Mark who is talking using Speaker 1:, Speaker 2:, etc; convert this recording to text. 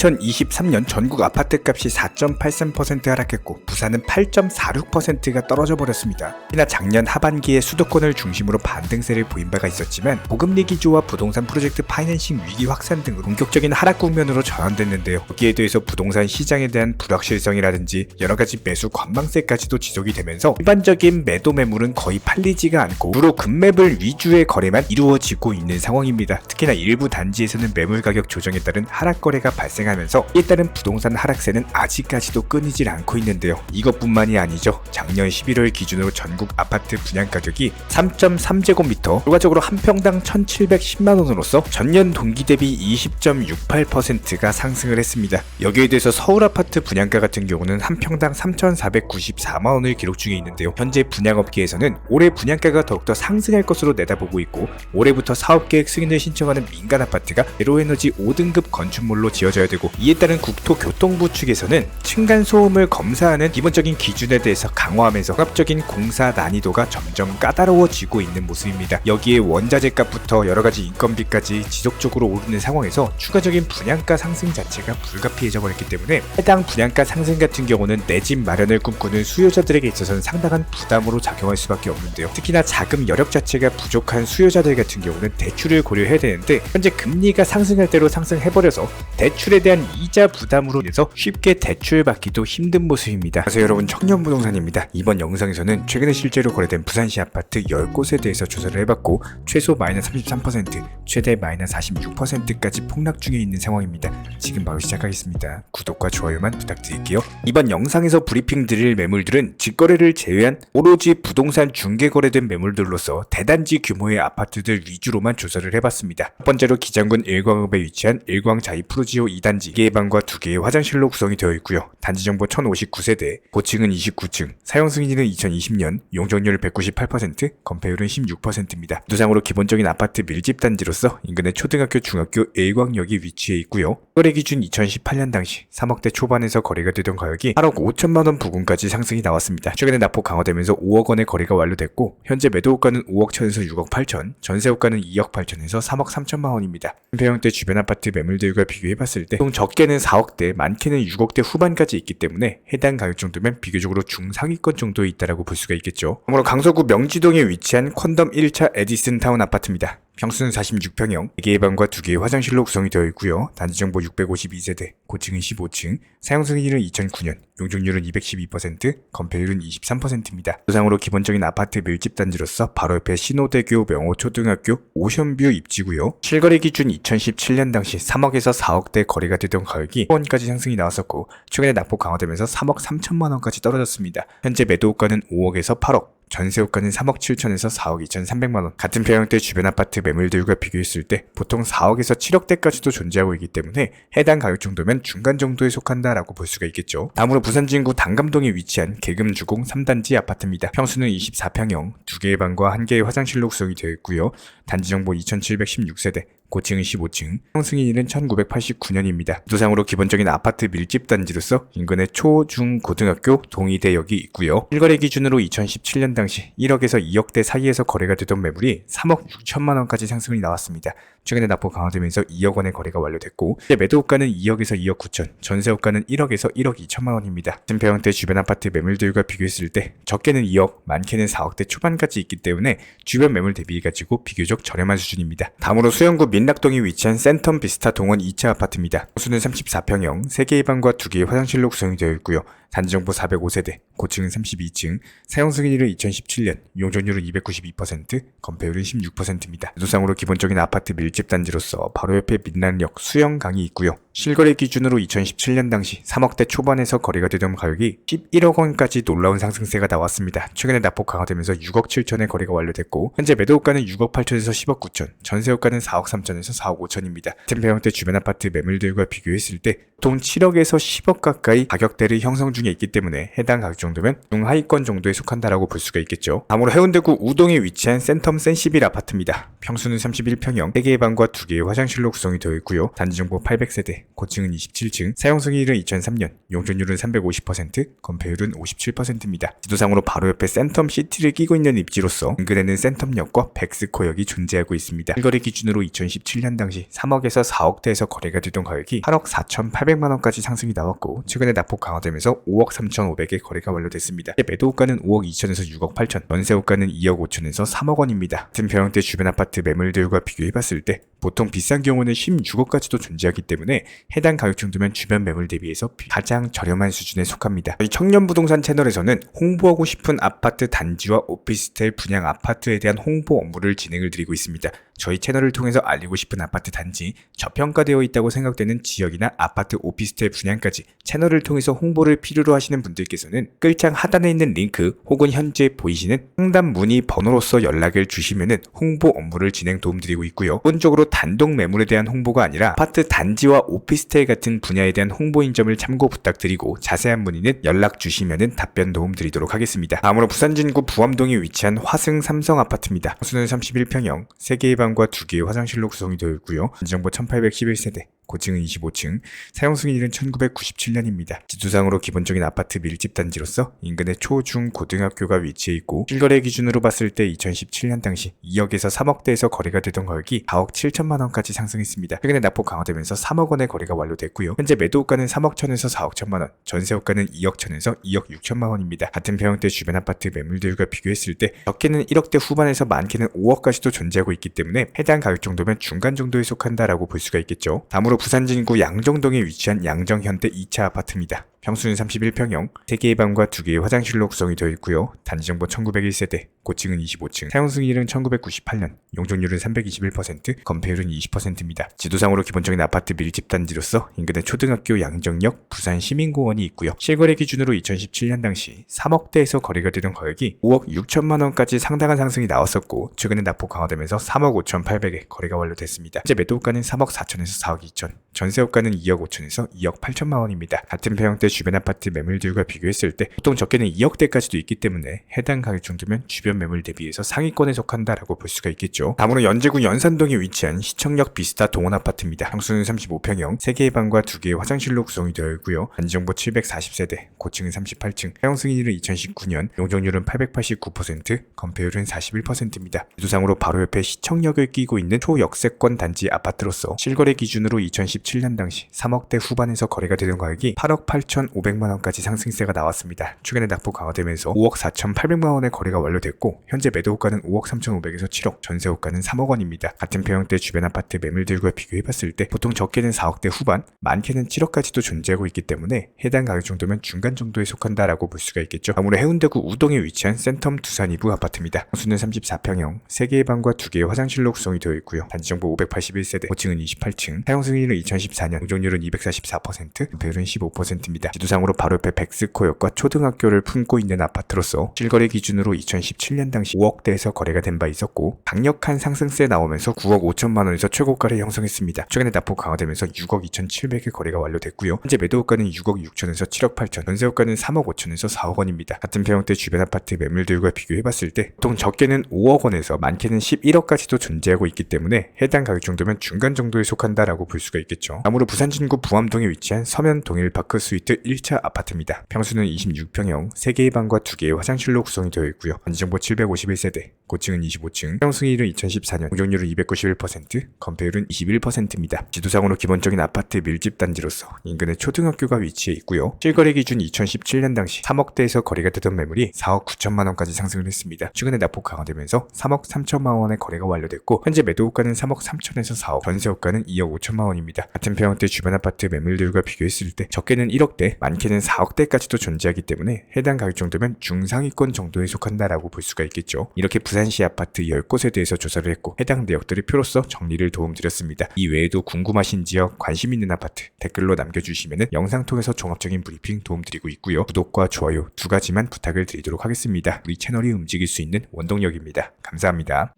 Speaker 1: 2023년 전국 아파트값이 4.83% 하락했고 부산은 8.46%가 떨어져 버렸습니다. 특히나 작년 하반기에 수도권을 중심으로 반등세를 보인 바가 있었지만 고금리 기조와 부동산 프로젝트 파이낸싱 위기 확산 등으로 본격적인 하락 국면으로 전환됐는데요. 여기에 대해서 부동산 시장에 대한 불확실성이라든지 여러가지 매수 관망세까지도 지속이 되면서 일반적인 매도 매물은 거의 팔리지가 않고 주로 급매물 위주의 거래만 이루어지고 있는 상황입니다. 특히나 일부 단지에서는 매물 가격 조정에 따른 하락 거래가 발생하면서 이에 따른 부동산 하락세는 아직까지도 끊이질 않고 있는데요. 이것뿐만이 아니죠. 작년 11월 기준으로 전국 아파트 분양가격이 3.3제곱미터 결과적으로 한 평당 1,710만원으로서 전년 동기 대비 20.68%가 상승을 했습니다. 여기에 대해서 서울 아파트 분양가 같은 경우는 한 평당 3,494만원을 기록 중에 있는데요. 현재 분양업계에서는 올해 분양가가 더욱더 상승할 것으로 내다보고 있고 올해부터 사업계획 승인을 신청하는 민간 아파트가 제로에너지 5등급 건축물로 지어져야 되고 이에 따른 국토교통부 측에서는 층간소음을 검사하는 기본적인 기준에 대해서 강화하면서 종합적인 공사 난이도가 점점 까다로워지고 있는 모습입니다. 여기에 원자재 값부터 여러가지 인건비까지 지속적으로 오르는 상황에서 추가적인 분양가 상승 자체가 불가피해져 버렸기 때문에 해당 분양가 상승 같은 경우는 내 집 마련을 꿈꾸는 수요자들에게 있어서는 상당한 부담으로 작용할 수밖에 없는데요. 특히나 자금 여력 자체가 부족한 수요자들 같은 경우는 대출을 고려해야 되는데 현재 금리가 상승할 대로 상승해버려서 대출에 대한 이자 부담으로 인해서 쉽게 대출받기도 힘든 모습입니다. 그래서 여러분, 청년부동산입니다. 이번 영상에서는 최근에 실제로 거래된 부산시 아파트 10곳에 대해서 조사를 해봤고 최소 마이너스 33%, 최대 마이너스 46%까지 폭락 중에 있는 상황입니다. 지금 바로 시작하겠습니다. 구독과 좋아요만 부탁드릴게요. 이번 영상에서 브리핑 드릴 매물들은 직거래를 제외한 오로지 부동산 중개거래된 매물들로서 대단지 규모의 아파트들 위주로만 조사를 해봤습니다. 첫 번째로 기장군 일광읍에 위치한 일광자이 프루지오 2단지 4개의 방과 2개의 화장실로 구성이 되어 있고요. 단지 정보 1059세대, 고층은 29층, 사용 승인일은 2020년, 용적률 198%, 건폐율은 16%입니다. 누상으로 기본적인 아파트 밀집 단지로서 인근의 초등학교, 중학교, 일광역이 위치해 있고요. 거래 기준 2018년 당시 3억대 초반에서 거래가 되던 가격이 8억 5천만원 부근까지 상승이 나왔습니다. 최근에 낙폭 강화되면서 5억원의 거래가 완료됐고 현재 매도호가는 5억 천에서 6억 8천, 전세호가는 2억 8천에서 3억 3천만원입니다. 한평형대 주변 아파트 매물들과 비교해봤을 때 보통 적게는 4억대, 많게는 6억대 후반까지 있기 때문에 해당 가격 정도면 비교적으로 중상위권 정도에 있다라고 볼 수가 있겠죠. 다음으로 강서구 명지동에 위치한 콘덤 1차 에디슨타운 아파트입니다. 평수는 46평형, 4개의 방과 2개의 화장실로 구성이 되어 있고요. 단지 정보 652세대, 고층은 15층, 사용 승인일은 2009년, 용적률은 212%, 건폐율은 23%입니다. 도상으로 기본적인 아파트 밀집 단지로서 바로 옆에 신호대교 명호초등학교 오션뷰 입지고요. 실거래 기준 2017년 당시 3억에서 4억대 거래가 되던 가격이 1억원까지 상승이 나왔었고 최근에 낙폭 강화되면서 3억 3천만원까지 떨어졌습니다. 현재 매도호가는 5억에서 8억, 전세호가는 3억 7천에서 4억 2,300만원. 같은 평형대 주변 아파트 매물들과 비교했을 때 보통 4억에서 7억대까지도 존재하고 있기 때문에 해당 가격 정도면 중간 정도에 속한다라고 볼 수가 있겠죠. 다음으로 부산 진구 단감동에 위치한 계금주공 3단지 아파트입니다. 평수는 24평형, 2개의 방과 1개의 화장실로 구성이 되어 있고요. 단지 정보 2716세대, 고층은 15층, 사용 승인일은 1989년입니다. 도상으로 기본적인 아파트 밀집 단지로서 인근의 초, 중, 고등학교, 동의대역이 있고요. 실거래 기준으로 2017년 당시 1억에서 2억대 사이에서 거래가 되던 매물이 3억 6천만원까지 상승이 나왔습니다. 최근에 낙폭 강화되면서 2억원의 거래가 완료됐고 매도호가는 2억에서 2억 9천, 전세호가는 1억에서 1억 2천만원입니다. 같은 평형대 주변 아파트 매물들과 비교했을 때 적게는 2억, 많게는 4억대 초반까지 있기 때문에 주변 매물 대비해가지고 비교적 저렴한 수준입니다. 다음으로 수영구 민락동에 위치한 센텀 비스타 동원 2차 아파트입니다. 수는 34평형, 3개의 방과 2개의 화장실로 구성이 되어 있고요. 단지 정보 405세대, 고층은 32층, 사용 승인일은 2017년, 용적률은 292%, 건폐율은 16%입니다. 누상으로 기본적인 아파트 밀집 단지로서 바로 옆에 민락역 수영강이 있고요. 실거래 기준으로 2017년 당시 3억대 초반에서 거래가 되던 가격이 11억원까지 놀라운 상승세가 나왔습니다. 최근에 낙폭 강화되면서 6억 7천의 거래가 완료됐고 현재 매도호가는 6억 8천에서 10억 9천, 전세호가는 4억 3천에서 4억 5천입니다. 같은 평형대 주변 아파트 매물들과 비교했을 때 보통 7억에서 10억 가까이 가격대를 형성 중에 있기 때문에 해당 가격 정도면 중하위권 정도에 속한다라고 볼 수가 있겠죠. 다음으로 해운대구 우동에 위치한 센텀 센시빌 아파트입니다. 평수는 31평형, 3개의 방과 2개의 화장실로 구성이 되어 있고요. 단지 정보 800세대, 221세대, 고층은 27층, 사용 승인일은 2003년, 용적률은 350%, 건폐율은 57%입니다. 지도상으로 바로 옆에 센텀시티를 끼고 있는 입지로서 인근에는 센텀역과 백스코역이 존재하고 있습니다. 실거래 기준으로 2017년 당시 3억에서 4억대에서 거래가 되던 가격이 8억 4,800만원까지 상승이 나왔고 최근에 낙폭 강화되면서 5억 3,500에 거래가 완료됐습니다. 매도가는 5억 2천에서 6억 8천, 연세호가는 2억 5천에서 3억 원입니다. 같은 병역대 주변 아파트 매물들과 비교해봤을 때 보통 비싼 경우는 16억까지도 존재하기 때문에 해당 가격 정도면 주변 매물 대비해서 가장 저렴한 수준에 속합니다. 저희 청년부동산 채널에서는 홍보하고 싶은 아파트 단지와 오피스텔 분양 아파트에 대한 홍보 업무를 진행을 드리고 있습니다. 저희 채널을 통해서 알리고 싶은 아파트 단지, 저평가되어 있다고 생각되는 지역이나 아파트 오피스텔 분양까지 채널을 통해서 홍보를 필요로 하시는 분들께서는 끌장 하단에 있는 링크 혹은 현재 보이시는 상담 문의 번호로서 연락을 주시면은 홍보 업무를 진행 도움드리고 있고요. 기본적으로 단독 매물에 대한 홍보가 아니라 아파트 단지와 오피스텔 같은 분야에 대한 홍보인 점을 참고 부탁드리고 자세한 문의는 연락 주시면은 답변 도움드리도록 하겠습니다. 다음으로 부산 진구 부암동에 위치한 화승 삼성 아파트입니다. 수는 31평형, 3개의 방과 2개의 화장실로 구성이 되어 있고요. 안전정보 1811세대, 고층은 25층, 사용 승인일은 1997년입니다. 지도상으로 기본적인 아파트 밀집 단지로서 인근에 초, 중, 고등학교가 위치해 있고 실거래 기준으로 봤을 때 2017년 당시 2억에서 3억대에서 거래가 되던 가격이 4억 7천만원까지 상승했습니다. 최근에 낙폭 강화되면서 3억 원의 거래가 완료됐고요. 현재 매도가는 3억 천에서 4억 천만원, 전세호가는 2억 천에서 2억 6천만원입니다. 같은 평형대 주변 아파트 매물들과 비교했을 때 적게는 1억대 후반에서 많게는 5억까지도 존재하고 있기 때문에 해당 가격 정도면 중간 정도에 속한다라고 볼 수가 있겠죠. 다음으로 부산 진구 양정동에 위치한 양정현대 2차 아파트입니다. 평수는 31평형, 3개의 방과 2개의 화장실로 구성이 되어 있고요. 단지정보 1901세대, 고층은 25층, 사용 승인일은 1998년, 용적률은 321%, 건폐율은 20%입니다. 지도상으로 기본적인 아파트 밀집 단지로서 인근에 초등학교, 양정역, 부산 시민공원이 있고요. 실거래 기준으로 2017년 당시 3억대에서 거래가 되던 가격이 5억 6천만원까지 상당한 상승이 나왔었고 최근에 낙폭 강화되면서 3억 5,800에 거래가 완료됐습니다. 현재 매도가는 3억 4천에서 4억 2천, 전세호가는 2억 5천에서 2억 8천만원입니다. 같은 평형대 주변 아파트 매물들과 비교했을 때 보통 적게는 2억대까지도 있기 때문에 해당 가격 정도면 주변 매물 대비해서 상위권에 속한다라고 볼 수가 있겠죠. 다음으로 연제구 연산동에 위치한 시청역 비스타 동원 아파트입니다. 평수는 35평형, 3개의 방과 2개의 화장실로 구성이 되어 있고요. 단지정보 740세대, 고층은 38층, 사용 승인일은 2019년, 용적률은 889%, 건폐율은 41%입니다. 지도상으로 바로 옆에 시청역을 끼고 있는 초역세권 단지 아파트로서 실거래 기준으로 2017년 당시 3억대 후반에서 거래가 되던 가격이 8억 8,500만원까지 상승세가 나왔습니다. 최근에 낙폭 강화되면서 5억 4,800만원의 거래가 완료됐고 현재 매도호가는 5억 3,500에서 7억, 전세호가는 3억 원입니다. 같은 평형대 주변 아파트 매물들과 비교해봤을 때 보통 적게는 4억대 후반, 많게는 7억까지도 존재하고 있기 때문에 해당 가격 정도면 중간 정도에 속한다라고 볼 수가 있겠죠. 아무로 해운대구 우동에 위치한 센텀 두산 2부 아파트입니다. 평수는 34평형, 3개의 방과 2개의 화장실로 구성이 되어 있고요. 단지정보 581세대, 고층은 28층, 사용 승인일은 2014년, 용적률은 244%, 건폐율은 15%입니다. 지도상으로 바로 옆에 백스코역과 초등학교를 품고 있는 아파트로서 실거래 기준으로 2017년 당시 5억대에서 거래가 된 바 있었고 강력한 상승세 나오면서 9억 5천만원에서 최고가를 형성했습니다. 최근에 낙폭 강화되면서 6억 2,700의 거래가 완료됐고요. 현재 매도호가는 6억 6천에서 7억 8천, 전세호가는 3억 5천에서 4억 원입니다. 같은 평형대 주변 아파트 매물들과 비교해봤을 때 보통 적게는 5억 원에서 많게는 11억까지도 존재하고 있기 때문에 해당 가격 정도면 중간 정도에 속한다라고 볼 수가 있겠죠. 다음으로 부산 진구 부암동에 위치한 서면 동일파크 스위트 1차 아파트입니다. 평수는 26평형, 3개의 방과 2개의 화장실로 구성이 되어 있고요. 단지정보 751세대, 고층은 25층, 사용 승인일은 2014년, 용적률은 291%, 건폐율은 21%입니다. 지도상으로 기본적인 아파트 밀집 단지로서 인근에 초등학교가 위치해 있고요. 실거래 기준 2017년 당시 3억대에서 거래가 되던 매물이 4억 9천만원까지 상승을 했습니다. 최근에 낙폭 강화되면서 3억 3천만원의 거래가 완료됐고 현재 매도호가는 3억 3천에서 4억, 전세호가는 2억 5천만원입니다. 같은 평형대 주변 아파트 매물들과 비교했을 때 적게는 1억대, 많게는 4억대까지도 존재하기 때문에 해당 가격 정도면 중상위권 정도에 속한다라고 볼 수가 있겠죠. 이렇게 부산시 아파트 10곳에 대해서 조사를 했고 해당 내역들을 표로서 정리를 도움드렸습니다. 이 외에도 궁금하신 지역, 관심 있는 아파트 댓글로 남겨주시면 영상 통해서 종합적인 브리핑 도움드리고 있고요. 구독과 좋아요 2가지만 부탁을 드리도록 하겠습니다. 우리 채널이 움직일 수 있는 원동력입니다. 감사합니다.